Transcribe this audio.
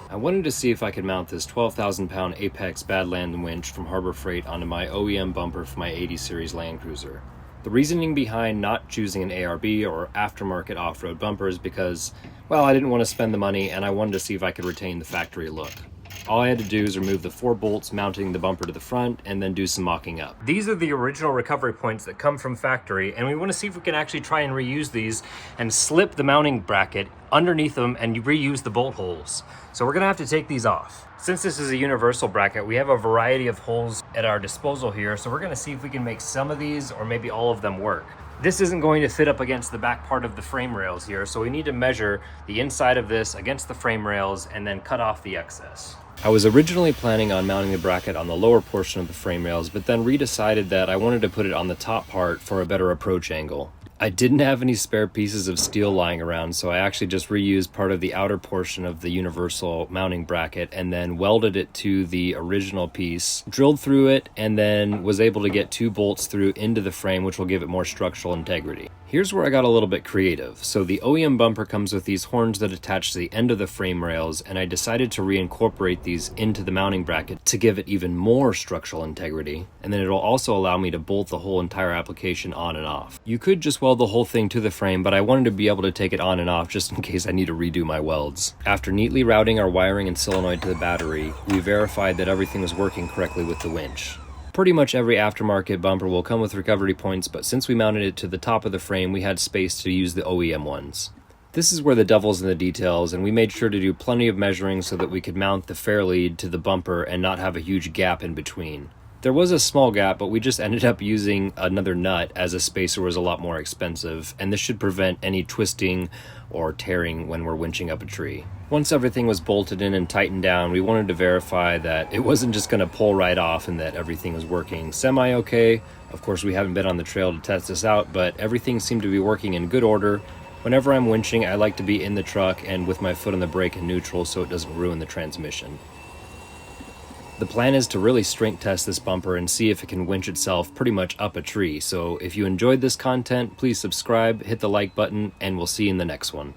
I wanted to see if I could mount this 12,000 pound Apex Badland winch from Harbor Freight onto my OEM bumper for my 80 series Land Cruiser. The reasoning behind not choosing an ARB or aftermarket off-road bumper is because, well, I didn't want to spend the money and I wanted to see if I could retain the factory look. All I had to do is remove the 4 bolts mounting the bumper to the front and then do some mocking up. These are the original recovery points that come from factory, and we want to see if we can actually try and reuse these and slip the mounting bracket underneath them and reuse the bolt holes. So we're gonna have to take these off. Since this is a universal bracket, we have a variety of holes at our disposal here, so we're gonna see if we can make some of these or maybe all of them work. This isn't going to fit up against the back part of the frame rails here, so we need to measure the inside of this against the frame rails and then cut off the excess. I was originally planning on mounting the bracket on the lower portion of the frame rails, but then redecided that I wanted to put it on the top part for a better approach angle. I didn't have any spare pieces of steel lying around, so I actually just reused part of the outer portion of the universal mounting bracket and then welded it to the original piece, drilled through it, and then was able to get 2 bolts through into the frame, which will give it more structural integrity. Here's where I got a little bit creative. So the OEM bumper comes with these horns that attach to the end of the frame rails, and I decided to reincorporate these into the mounting bracket to give it even more structural integrity, and then it'll also allow me to bolt the whole entire application on and off. You could just weld the whole thing to the frame, but I wanted to be able to take it on and off just in case I need to redo my welds. After neatly routing our wiring and solenoid to the battery, we verified that everything was working correctly with the winch. Pretty much every aftermarket bumper will come with recovery points, but since we mounted it to the top of the frame, we had space to use the OEM ones. This is where the devil's in the details, and we made sure to do plenty of measuring so that we could mount the fairlead to the bumper and not have a huge gap in between. There was a small gap, but we just ended up using another nut as a spacer was a lot more expensive, and this should prevent any twisting or tearing when we're winching up a tree. Once everything was bolted in and tightened down, we wanted to verify that it wasn't just going to pull right off and that everything was working semi-okay. Of course, we haven't been on the trail to test this out, but everything seemed to be working in good order. Whenever I'm winching, I like to be in the truck and with my foot on the brake in neutral so it doesn't ruin the transmission. The plan is to really strength test this bumper and see if it can winch itself pretty much up a tree. So if you enjoyed this content, please subscribe, hit the like button, and we'll see you in the next one.